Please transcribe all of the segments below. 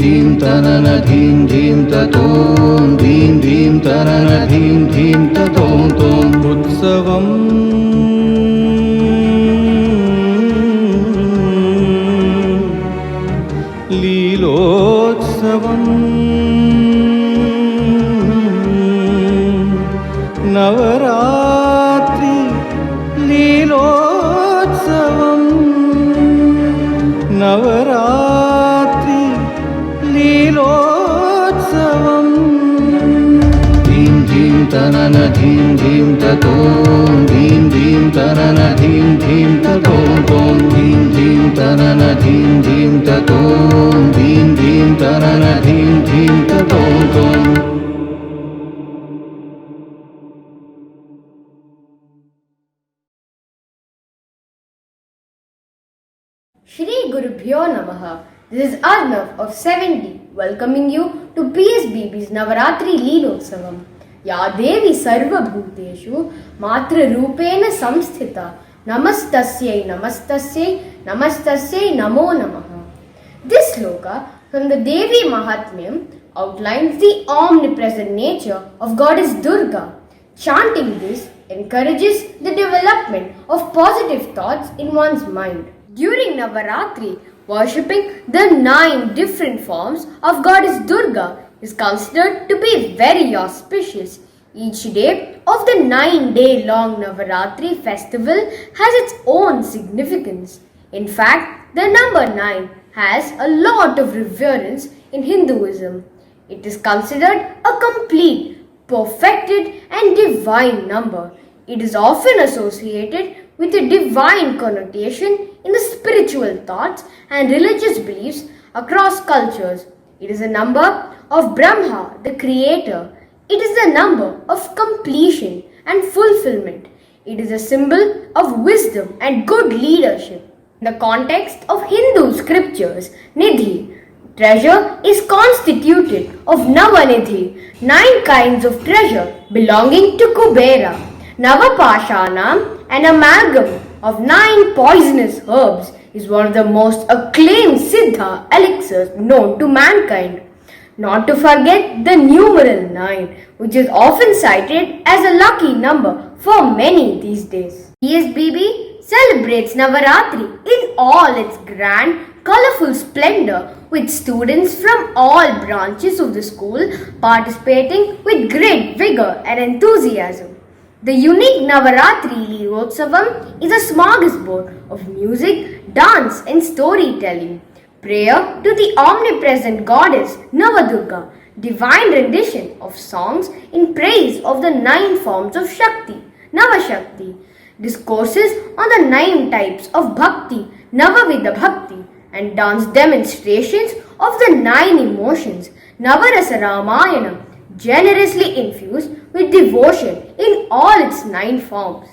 धीं तनन धीं धीं ततों धीं धीं तनन धीं धीं ततों तों उत्सवम् लीलोत्सवम् नवरात्रि लीलोत्सवम् नवरात्रि लीलोत्सवम् धीं धीं तनन धीं धीं ततों धीं धीं तनन धीं धीं ततों तों धीं धीं तनन धीं धीं ततों धीं धीं तनन धीं धीं ततों तों Shri Gurubhyo Namaha. This is Arnav of 7D welcoming you to PSBB's Navaratri Leelotsavam. Ya Devi Sarva Bhuteshu Matra Rupena Samsthita Namastasyai Namastasyai Namastasyai Namo Namaha. This sloka from the Devi Mahatmyam outlines the omnipresent nature of Goddess Durga. Chanting this encourages the development of positive thoughts in one's mind. During Navaratri, worshipping the 9 different forms of Goddess Durga is considered to be very auspicious. Each day of the 9-day-long Navaratri festival has its own significance. In fact, the number 9 has a lot of reverence in Hinduism. It is considered a complete, perfected and divine number. It is often associated with a divine connotation in the spiritual thoughts and religious beliefs across cultures. It is a number of Brahma, the creator. It is the number of completion and fulfillment. It is a symbol of wisdom and good leadership. In the context of Hindu scriptures, Nidhi, treasure, is constituted of Navanidhi, 9 kinds of treasure belonging to Kubera. Navapashanam, an amalgam of 9 poisonous herbs, is one of the most acclaimed Siddha elixirs known to mankind. Not to forget the numeral 9, which is often cited as a lucky number for many these days. PSBB celebrates Navaratri in all its grand, colorful splendor with students from all branches of the school participating with great vigor and enthusiasm. The unique Navaratri Leelotsavam is a smorgasbord of music, dance and storytelling. Prayer to the omnipresent goddess Navadurga, divine rendition of songs in praise of the 9 forms of Shakti, Navashakti, discourses on the 9 types of Bhakti, Navavidha Bhakti, and dance demonstrations of the 9 emotions, Navarasa Ramayana, generously infused with devotion in all its 9 forms.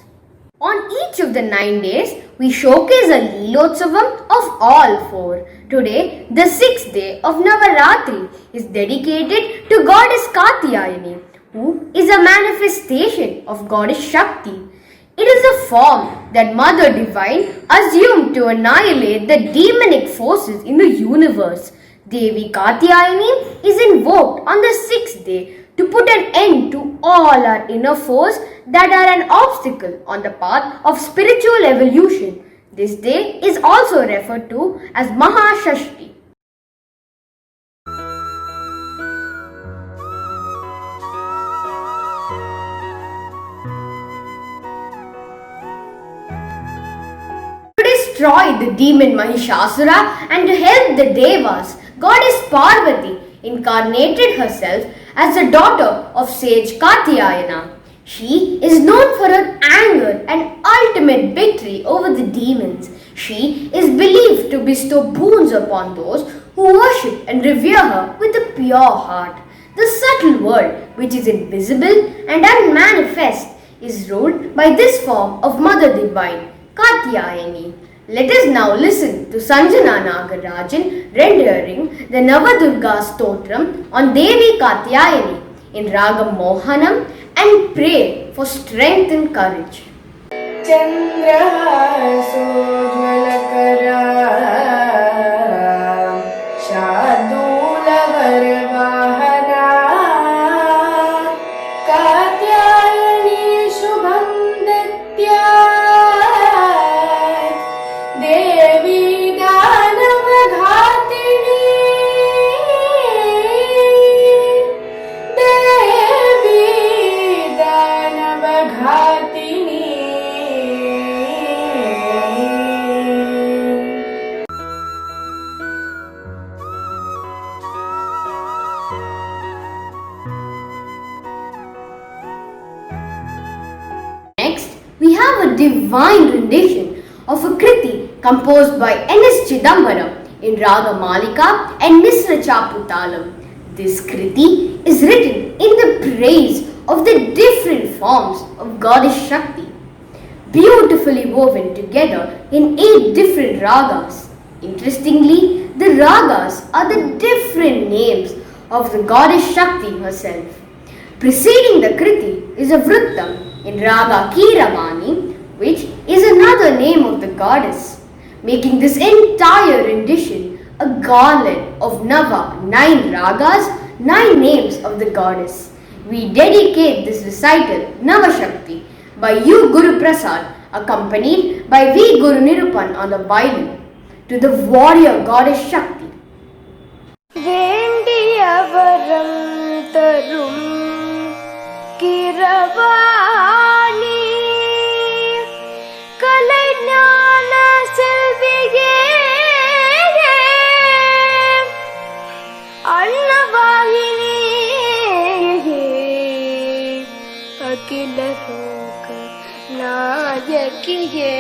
On each of the 9 days, we showcase a Leelotsavam of all 4. Today, the 6th day of Navaratri is dedicated to Goddess Katyayani, who is a manifestation of Goddess Shakti. It is a form that Mother Divine assumed to annihilate the demonic forces in the universe. Devi Katyayani is invoked on the 6th day to put an end to all our inner foes that are an obstacle on the path of spiritual evolution. This day is also referred to as Mahashashti. To destroy the demon Mahishasura and to help the Devas, Goddess Parvati incarnated herself as the daughter of sage Katyayana. She is known for her anger and ultimate victory over the demons. She is believed to bestow boons upon those who worship and revere her with a pure heart. The subtle world, which is invisible and unmanifest, is ruled by this form of Mother Divine, Katyayani. Let us now listen to Sanjana Nagarajan rendering the Navadurga Stotram on Devi Katyayani in Ragam Mohanam and pray for strength and courage. Chandra divine rendition of a Kriti composed by N.S. Chidambaram in Raga Malika and Misra Chaputalam. This Kriti is written in the praise of the different forms of Goddess Shakti, beautifully woven together in 8 different ragas. Interestingly, the ragas are the different names of the Goddess Shakti herself. Preceding the Kriti is a Vrittam in Raga Kiravani, which is another name of the goddess, making this entire rendition a garland of 9 ragas, 9 names of the goddess. We dedicate this recital Navashakti by U. Guru Prasad, accompanied by V. Guru Nirupan on the violin, to the warrior goddess Shakti. வேண்டியவரம் தரும் கிரவாணி கலைஞான செல்வியே அன்னவாயினி அகில லோக நாயகியே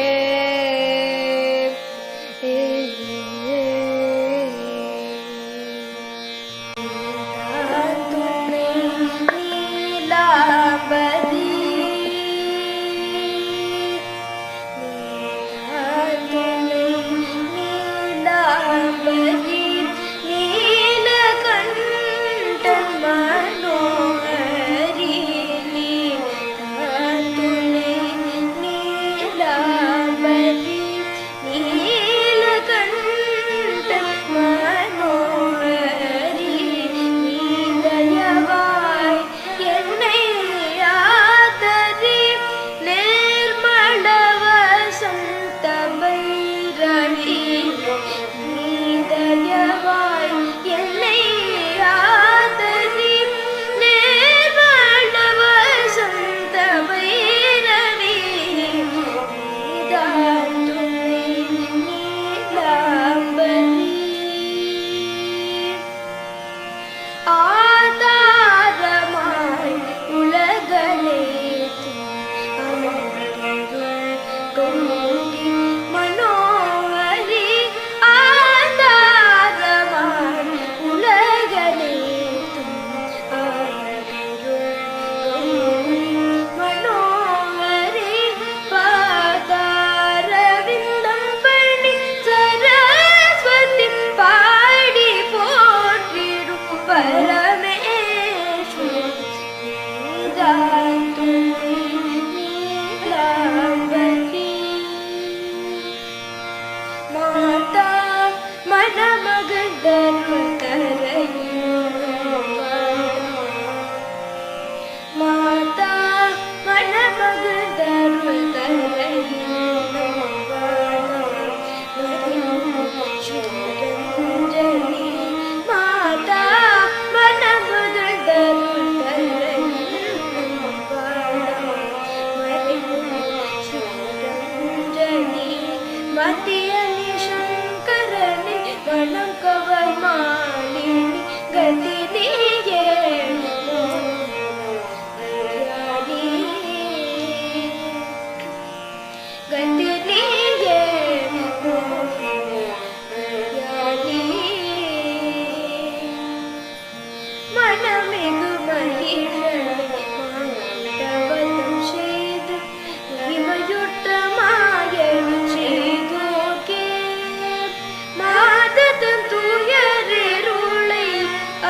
மாதத்தன் துயரிருளை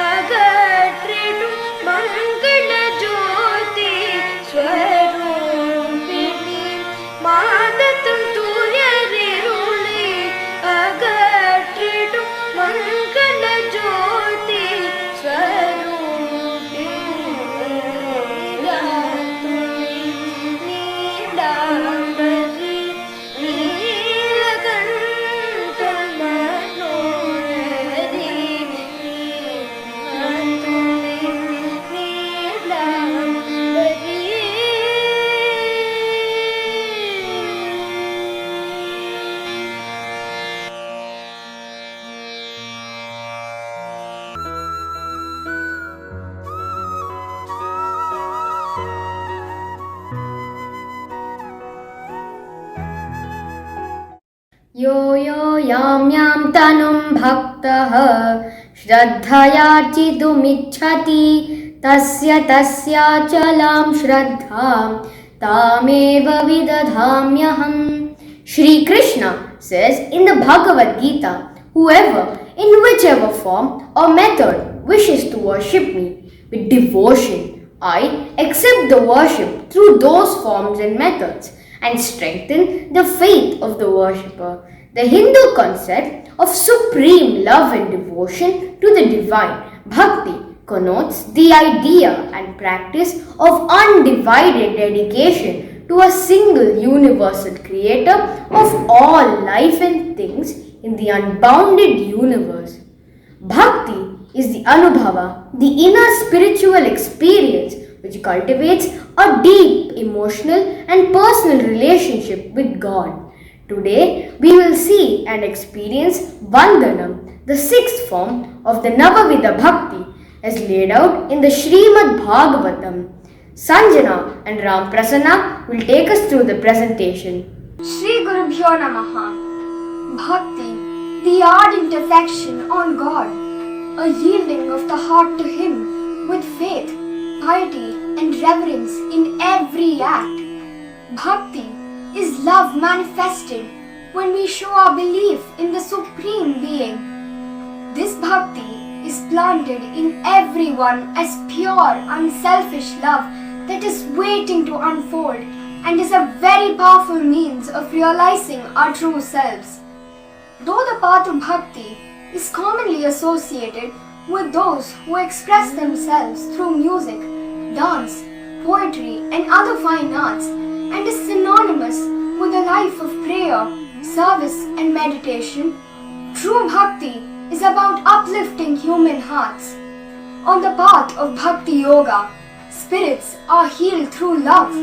அகற்ற यो यो यां यां तनुं भक्तः श्रद्धयार्चितुमिच्छति तस्य तस्याचलां श्रद्धां तामेव विदधाम्यहम्. Shri Krishna says in the Bhagavad Gita, whoever in whichever form or method wishes to worship me with devotion, I accept the worship through those forms and methods and strengthen the faith of the worshipper. The Hindu concept of supreme love and devotion to the divine, bhakti, connotes the idea and practice of undivided dedication to a single universal creator of all life and things in the unbounded universe. Bhakti is the anubhava, the inner spiritual experience which cultivates a deep emotional and personal relationship with God. Today we will see and experience Vandanam, the sixth form of the Navavida Bhakti as laid out in the Srimad Bhagavatam. Sanjana and Ram Prasanna will take us through the presentation. Shri Gurubhyo Namaha. Bhakti, the ardent affection on God, a yielding of the heart to Him with faith, piety and reverence in every act. Bhakti is love manifested when we show our belief in the Supreme Being. This Bhakti is planted in everyone as pure, unselfish love that is waiting to unfold and is a very powerful means of realizing our true selves. Though the path of Bhakti is commonly associated with those who express themselves through music, dance, poetry and other fine arts and is synonymous with a life of prayer, service and meditation, true Bhakti is about uplifting human hearts. On the path of Bhakti Yoga, spirits are healed through love,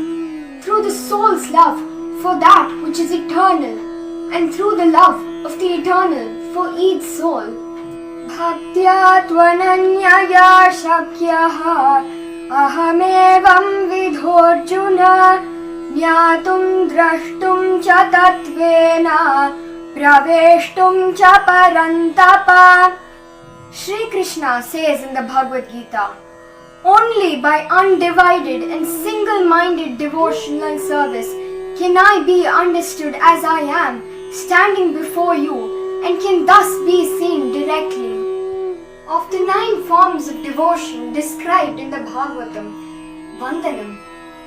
through the soul's love for that which is eternal, and through the love of the eternal for each soul. Bhaktya tvananyaya shakyaha ahamevam vidhorjuna jnatum drashtum cha tatvena praveshtum cha parantapa. Shri Krishna says in the Bhagavad Gita, only by undivided and single-minded devotion and service can I be understood as I am, standing before you, and can thus be seen directly. Of the 9 forms of devotion described in the Bhagavatam, Vandanam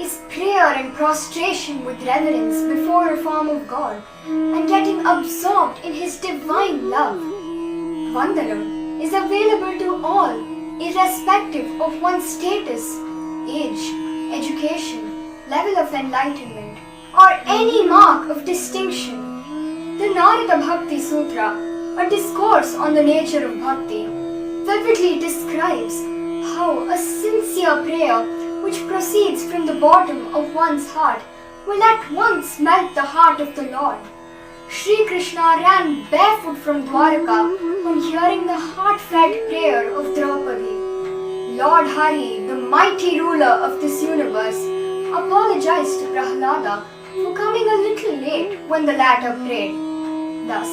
is prayer and prostration with reverence before a form of God and getting absorbed in His divine love. Vandanam is available to all, irrespective of one's status, age, education, level of enlightenment, or any mark of distinction. The Narada Bhakti Sutra, a discourse on the nature of bhakti, vividly describes how a sincere prayer which proceeds from the bottom of one's heart will at once melt the heart of the Lord. Shri Krishna ran barefoot from Dwaraka on hearing the heartfelt prayer of Draupadi. Lord Hari, the mighty ruler of this universe, apologized to Prahlada for coming a little late when the latter prayed. Thus,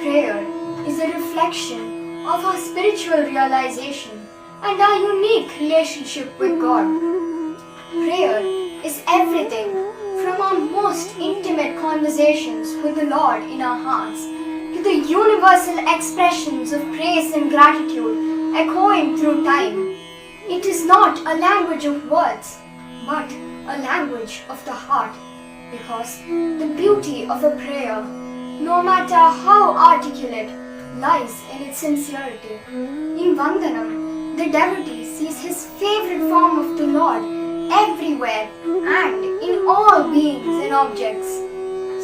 prayer is a reflection of our spiritual realization and our unique relationship with God. Prayer is everything from our most intimate conversations with the Lord in our hearts to the universal expressions of praise and gratitude echoing through time. It is not a language of words, but a language of the heart, because the beauty of a prayer, no matter how articulate, lies in its sincerity. In Vandanam, the devotee sees his favorite form of the Lord everywhere and in all beings and objects.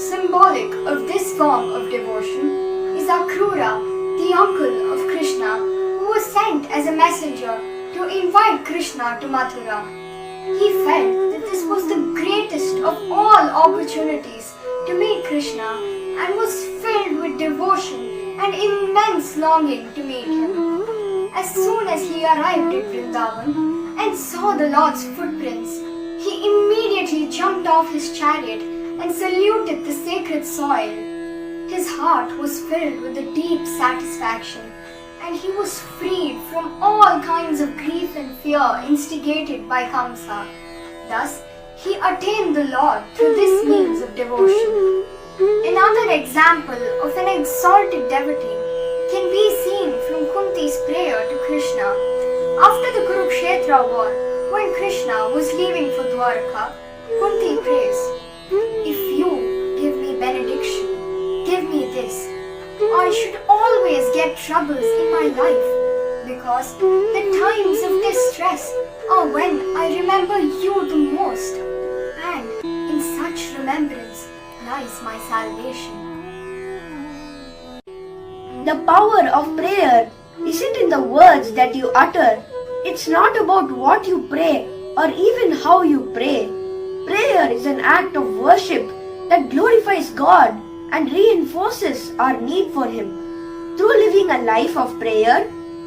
Symbolic of this form of devotion is Akrura, the uncle of Krishna, who was sent as a messenger to invite Krishna to Mathura. He felt that this was the greatest of all opportunities to meet Krishna and was filled with devotion and immense longing to meet him. As soon as he arrived at Vrindavan and saw the Lord's footprints, he immediately jumped off his chariot and saluted the sacred soil. His heart was filled with a deep satisfaction, and he was freed from all kinds of grief and fear instigated by Kamsa. Thus, he attained the Lord through this means of devotion. Another example of an exalted devotee can be seen from Kunti's prayer to Krishna. After the Kurukshetra war, when Krishna was leaving for Dwarka, Kunti prays, "If you give me benediction, give me this. I should always get troubles in my life, because the times of distress are when I remember you the most, and in such remembrance lies my salvation." The power of prayer isn't in the words that you utter. It's not about what you pray or even how you pray. Prayer is an act of worship that glorifies God and reinforces our need for Him. Through living a life of prayer,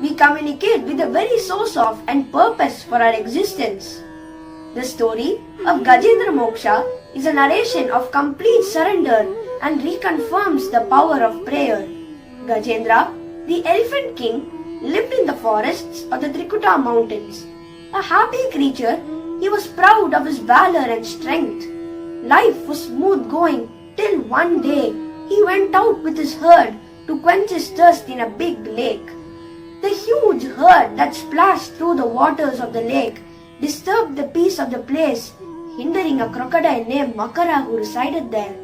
we communicate with the very source of and purpose for our existence. The story of Gajendra Moksha is a narration of complete surrender and reconfirms the power of prayer. Gajendra, the elephant king, lived in the forests of the Trikuta mountains. A happy creature, he was proud of his valor and strength. Life was smooth going till one day he went out with his herd to quench his thirst in a big lake. The huge herd that splashed through the waters of the lake disturbed the peace of the place, hindering a crocodile named Makara who resided there.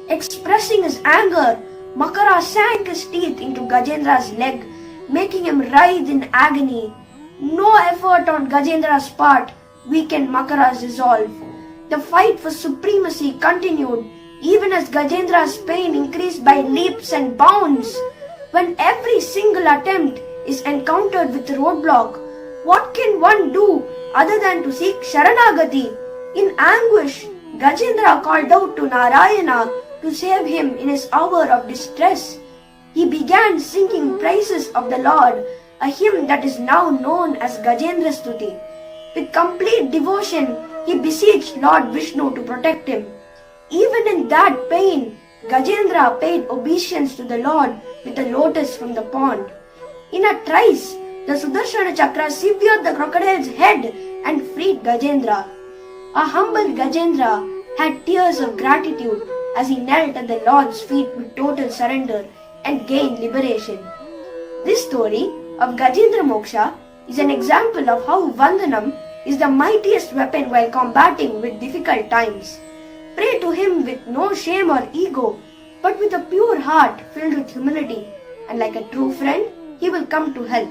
Expressing his anger, Makara sank his teeth into Gajendra's leg, making him writhe in agony. No effort on Gajendra's part weakened Makara's resolve. The fight for supremacy continued, even as Gajendra's pain increased by leaps and bounds. When every single attempt is encountered with a roadblock, what can one do other than to seek Sharanagati? In anguish, Gajendra called out to Narayana to save him in his hour of distress. He began singing praises of the Lord, a hymn that is now known as Gajendra Stuti. With complete devotion, he beseeched Lord Vishnu to protect him. Even in that pain, Gajendra paid obeisance to the Lord with a lotus from the pond. In a trice, the Sudarshana Chakra severed the crocodile's head and freed Gajendra. A humble Gajendra had tears of gratitude as he knelt at the Lord's feet with total surrender and gained liberation. This story of Gajendra Moksha is an example of how Vandanam is the mightiest weapon while combating with difficult times. Pray to him with no shame or ego, but with a pure heart filled with humility, and like a true friend, he will come to help.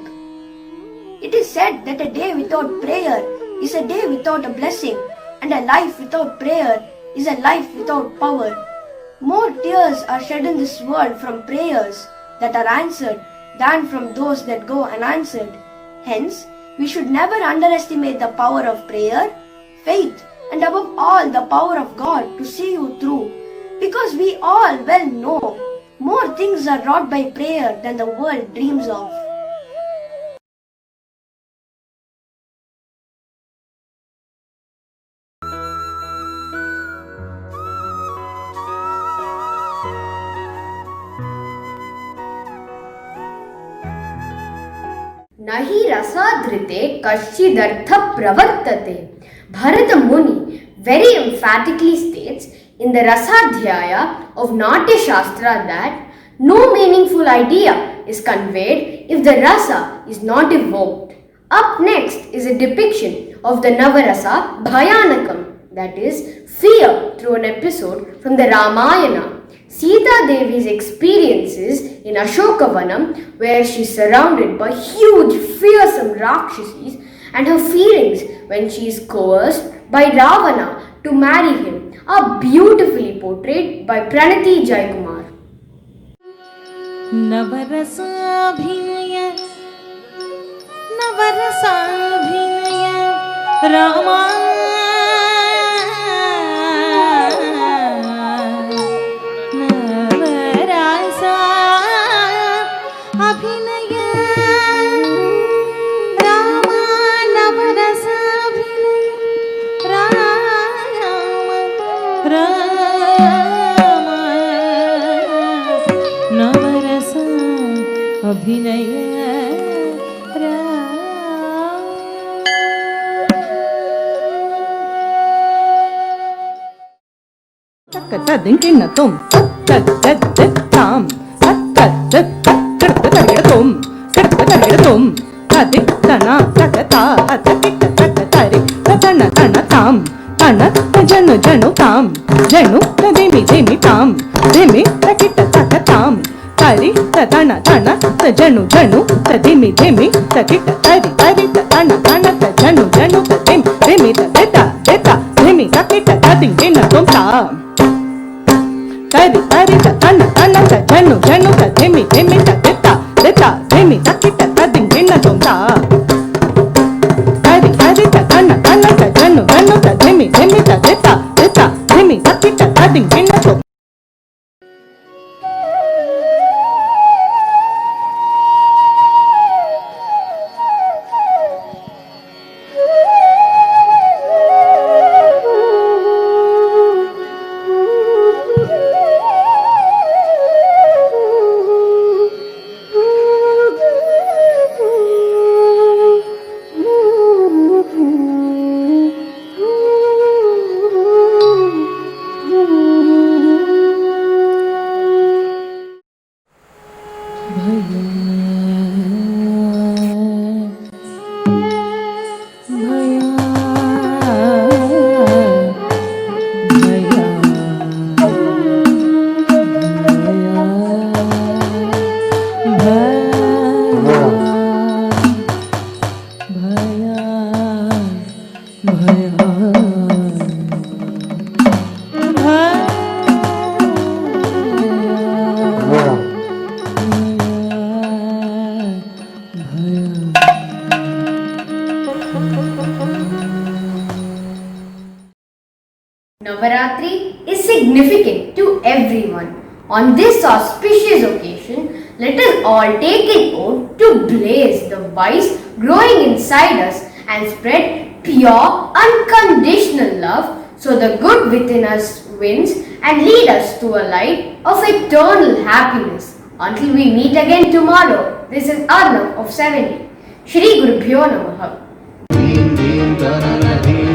It is said that a day without prayer is a day without a blessing, and a life without prayer is a life without power. More tears are shed in this world from prayers that are answered than from those that go unanswered. Hence, we should never underestimate the power of prayer, faith, and above all the power of God to see you through. Because we all well know more things are wrought by prayer than the world dreams of. Nahi rasadhrite kashchidartha pravartate. Bharata Muni very emphatically states in the Rasadhyaya of Natya Shastra that no meaningful idea is conveyed if the rasa is not evoked. Up next is a depiction of the Navarasa Bhayanakam, that is, fear, through an episode from the Ramayana. Sita Devi's experiences in Ashokavanam, where she is surrounded by huge, fearsome Rakshasis, and her feelings when she is coerced by Ravana to marry him, are beautifully portrayed by Pranati Jaikumar. Navarasaabhinaya Rama नवरस अभिनय तदिंकिन्नतुम तद्दद्दताम तद्दद्दत्कर्ततरिडतुम कर्ततरिडतुम तदिक्तना तकता तकिक्ततकतरि ततन तनताम तन तजनु जनु ताम जनु तदिमि दिमि ताम दिमि तकिट तकताम तरि ततन तन तजनु जनु तदिमि दिमि तकिट तरि तरि ततन तन तजनु जनु तदिमि दिमि तदेता देता दिमि तकिट तदिंकिन्नतुम ताम तरि तरि तन तन तजनु जनु तदिमि दिमि तदेता देता दिमि तकिट तदिंकिन्नतुम ताम तरि तरि तन तन तजनु जनु तदिमि दिमि तदेता देता दिमि तकिट तदिंकिन्नतुम Navaratri is significant to everyone. On this auspicious occasion, let us all take an oath to blaze the vice growing inside us and spread pure, unconditional love so the good within us wins and lead us to a light of eternal happiness. Until we meet again tomorrow, this is Arnav of 70. Shri Gurubhyo Namaha. Dhin dhin tanana dhin